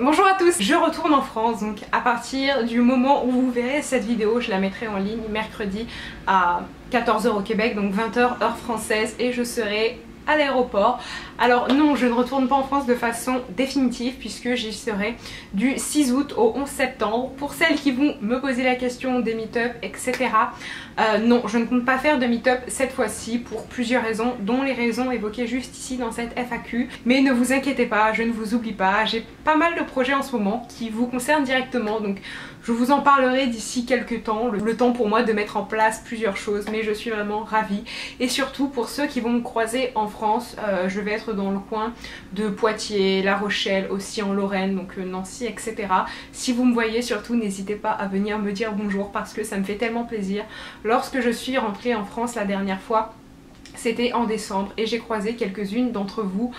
Bonjour à tous, je retourne en France, donc à partir du moment où vous verrez cette vidéo, je la mettrai en ligne mercredi à 14 h au Québec, donc 20 h heure française, et je serai à l'aéroport. Alors non, je ne retourne pas en France de façon définitive puisque j'y serai du 6 août au 11 septembre. Pour celles qui vont me poser la question des meet-up, etc. Non, je ne compte pas faire de meet-up cette fois-ci pour plusieurs raisons, dont les raisons évoquées juste ici dans cette FAQ. Mais ne vous inquiétez pas, je ne vous oublie pas, j'ai pas mal de projets en ce moment qui vous concernent directement, donc je vous en parlerai d'ici quelques temps, le temps pour moi de mettre en place plusieurs choses, mais je suis vraiment ravie. Et surtout pour ceux qui vont me croiser en France, je vais être dans le coin de Poitiers, La Rochelle, aussi en Lorraine, donc Nancy, etc. Si vous me voyez, surtout n'hésitez pas à venir me dire bonjour parce que ça me fait tellement plaisir. Lorsque je suis rentrée en France la dernière fois, c'était en décembre et j'ai croisé quelques-unes d'entre vous,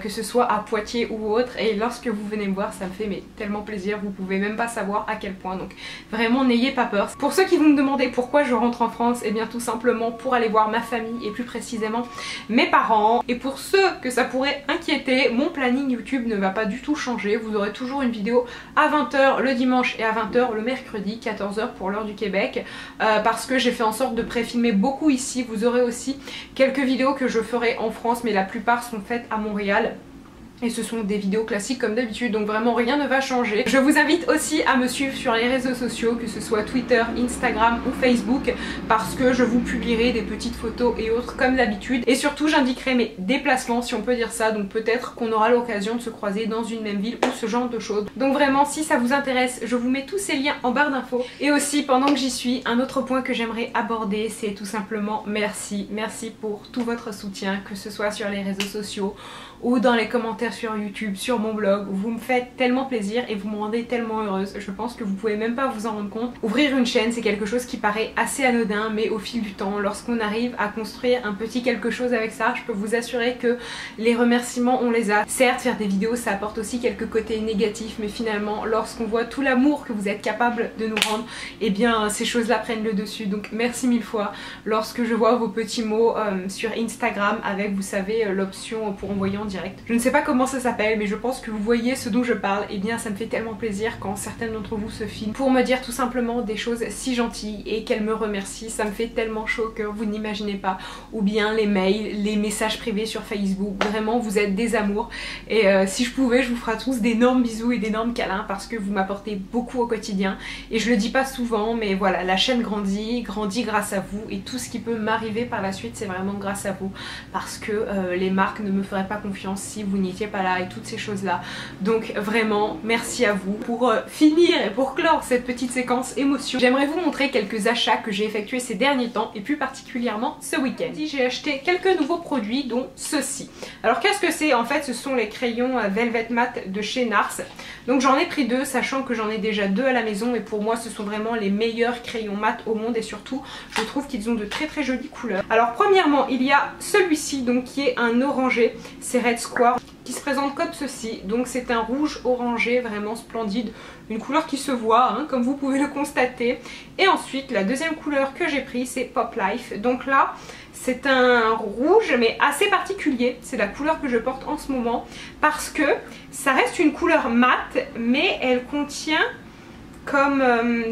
que ce soit à Poitiers ou autre, et lorsque vous venez me voir ça me fait tellement plaisir, vous pouvez même pas savoir à quel point, donc vraiment n'ayez pas peur. Pour ceux qui vont me demander pourquoi je rentre en France, et bien tout simplement pour aller voir ma famille et plus précisément mes parents. Et pour ceux que ça pourrait inquiéter, mon planning YouTube ne va pas du tout changer, vous aurez toujours une vidéo à 20 h le dimanche et à 20 h le mercredi, 14 h pour l'heure du Québec, parce que j'ai fait en sorte de pré-filmer beaucoup ici. Vous aurez aussi quelques vidéos que je ferai en France, mais la plupart sont faites à Montréal. Et ce sont des vidéos classiques comme d'habitude, donc vraiment rien ne va changer. Je vous invite aussi à me suivre sur les réseaux sociaux, que ce soit Twitter, Instagram ou Facebook, parce que je vous publierai des petites photos et autres comme d'habitude. Et surtout j'indiquerai mes déplacements, si on peut dire ça, donc peut-être qu'on aura l'occasion de se croiser dans une même ville ou ce genre de choses. Donc vraiment, si ça vous intéresse, je vous mets tous ces liens en barre d'infos. Et aussi, pendant que j'y suis, un autre point que j'aimerais aborder, c'est tout simplement merci. Merci pour tout votre soutien, que ce soit sur les réseaux sociaux ou dans les commentaires sur YouTube, sur mon blog. Vous me faites tellement plaisir et vous me rendez tellement heureuse. Je pense que vous pouvez même pas vous en rendre compte. Ouvrir une chaîne, c'est quelque chose qui paraît assez anodin, mais au fil du temps, lorsqu'on arrive à construire un petit quelque chose avec ça, je peux vous assurer que les remerciements, on les a. Certes, faire des vidéos, ça apporte aussi quelques côtés négatifs, mais finalement, lorsqu'on voit tout l'amour que vous êtes capable de nous rendre, eh bien, ces choses-là prennent le dessus. Donc merci mille fois. Lorsque je vois vos petits mots sur Instagram avec, vous savez, l'option pour envoyer en direct. Je ne sais pas comment ça s'appelle, mais je pense que vous voyez ce dont je parle. Et bien ça me fait tellement plaisir quand certaines d'entre vous se filment pour me dire tout simplement des choses si gentilles et qu'elles me remercient. Ça me fait tellement chaud que vous n'imaginez pas. Ou bien les mails, les messages privés sur Facebook. Vraiment, vous êtes des amours. Et si je pouvais, je vous ferai tous d'énormes bisous et d'énormes câlins parce que vous m'apportez beaucoup au quotidien. Et je le dis pas souvent, mais voilà, la chaîne grandit grâce à vous. Et tout ce qui peut m'arriver par la suite, c'est vraiment grâce à vous. Parce que les marques ne me feraient pas confiance si vous n'étiez pas là et toutes ces choses là. Donc vraiment merci à vous. Pour finir et pour clore cette petite séquence émotion, j'aimerais vous montrer quelques achats que j'ai effectués ces derniers temps et plus particulièrement ce week-end. J'ai acheté quelques nouveaux produits dont ceci. Alors qu'est-ce que c'est? En fait ce sont les crayons Velvet Matte de chez NARS. Donc j'en ai pris deux, sachant que j'en ai déjà deux à la maison, et pour moi ce sont vraiment les meilleurs crayons mat au monde, et surtout je trouve qu'ils ont de très jolies couleurs. Alors premièrement il y a celui-ci donc qui est un orangé, c'est Red Square, qui se présente comme ceci. Donc c'est un rouge orangé vraiment splendide, une couleur qui se voit hein, comme vous pouvez le constater. Et ensuite la deuxième couleur que j'ai pris c'est Pop Life. Donc là c'est un rouge mais assez particulier, c'est la couleur que je porte en ce moment parce que ça reste une couleur mate mais elle contient comme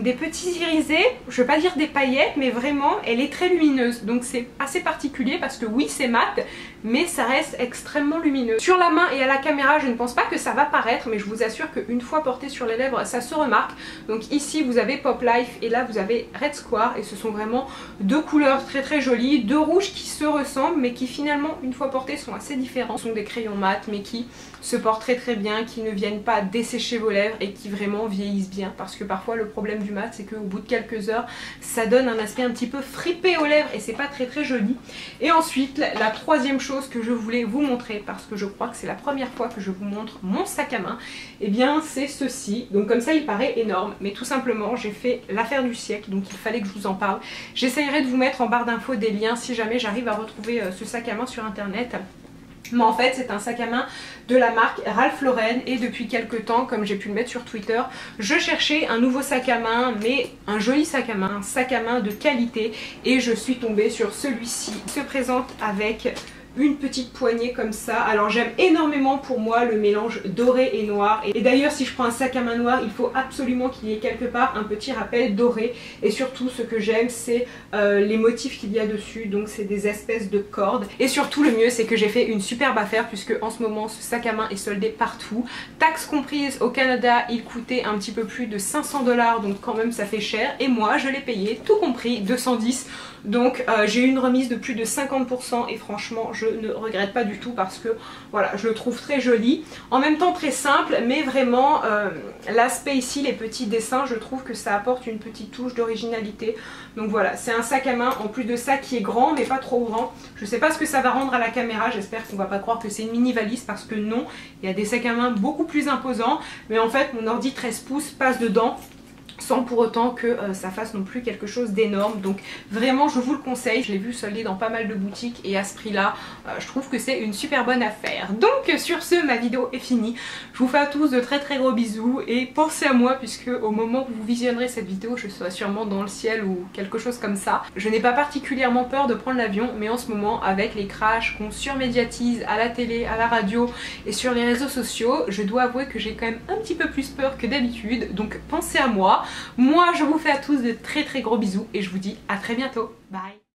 des petits irisés, je vais pas dire des paillettes, mais vraiment elle est très lumineuse, donc c'est assez particulier parce que oui c'est mat mais ça reste extrêmement lumineux. Sur la main et à la caméra je ne pense pas que ça va paraître, mais je vous assure qu'une fois porté sur les lèvres ça se remarque. Donc ici vous avez Pop Life et là vous avez Red Square, et ce sont vraiment deux couleurs très jolies, deux rouges qui se ressemblent mais qui finalement une fois portés sont assez différents. Ce sont des crayons mat mais qui se portent très bien, qui ne viennent pas dessécher vos lèvres et qui vraiment vieillissent bien, parce que parfois le problème du mat c'est qu'au bout de quelques heures ça donne un aspect un petit peu fripé aux lèvres et c'est pas très joli. Et ensuite la troisième chose que je voulais vous montrer, parce que je crois que c'est la première fois que je vous montre mon sac à main, et bien c'est ceci. Donc comme ça il paraît énorme, mais tout simplement j'ai fait l'affaire du siècle, donc il fallait que je vous en parle. J'essayerai de vous mettre en barre d'infos des liens si jamais j'arrive à retrouver ce sac à main sur internet. Mais en fait c'est un sac à main de la marque Ralph Lauren, et depuis quelques temps, comme j'ai pu le mettre sur Twitter, je cherchais un nouveau sac à main, mais un joli sac à main, un sac à main de qualité, et je suis tombée sur celui-ci. Il se présente avec une petite poignée comme ça. Alors j'aime énormément pour moi le mélange doré et noir, et d'ailleurs si je prends un sac à main noir il faut absolument qu'il y ait quelque part un petit rappel doré, et surtout ce que j'aime c'est les motifs qu'il y a dessus, donc c'est des espèces de cordes, et surtout le mieux c'est que j'ai fait une superbe affaire puisque en ce moment ce sac à main est soldé partout, taxes comprises. Au Canada il coûtait un petit peu plus de 500 $, donc quand même ça fait cher, et moi je l'ai payé tout compris 210 $. Donc j'ai eu une remise de plus de 50% et franchement je ne regrette pas du tout parce que voilà, je le trouve très joli, en même temps très simple, mais vraiment l'aspect ici, les petits dessins, je trouve que ça apporte une petite touche d'originalité. Donc voilà, c'est un sac à main en plus de ça qui est grand mais pas trop grand. Je sais pas ce que ça va rendre à la caméra, j'espère qu'on va pas croire que c'est une mini valise parce que non, il y a des sacs à main beaucoup plus imposants, mais en fait mon ordi 13 pouces passe dedans sans pour autant que ça fasse non plus quelque chose d'énorme. Donc vraiment je vous le conseille, je l'ai vu soldé dans pas mal de boutiques et à ce prix là je trouve que c'est une super bonne affaire. Donc sur ce, ma vidéo est finie, je vous fais à tous de très très gros bisous et pensez à moi puisque au moment où vous visionnerez cette vidéo je serai sûrement dans le ciel ou quelque chose comme ça. Je n'ai pas particulièrement peur de prendre l'avion, mais en ce moment avec les crashs qu'on surmédiatise à la télé, à la radio et sur les réseaux sociaux, je dois avouer que j'ai quand même un petit peu plus peur que d'habitude, donc pensez à moi. Moi je vous fais à tous de très très gros bisous et je vous dis à très bientôt. Bye.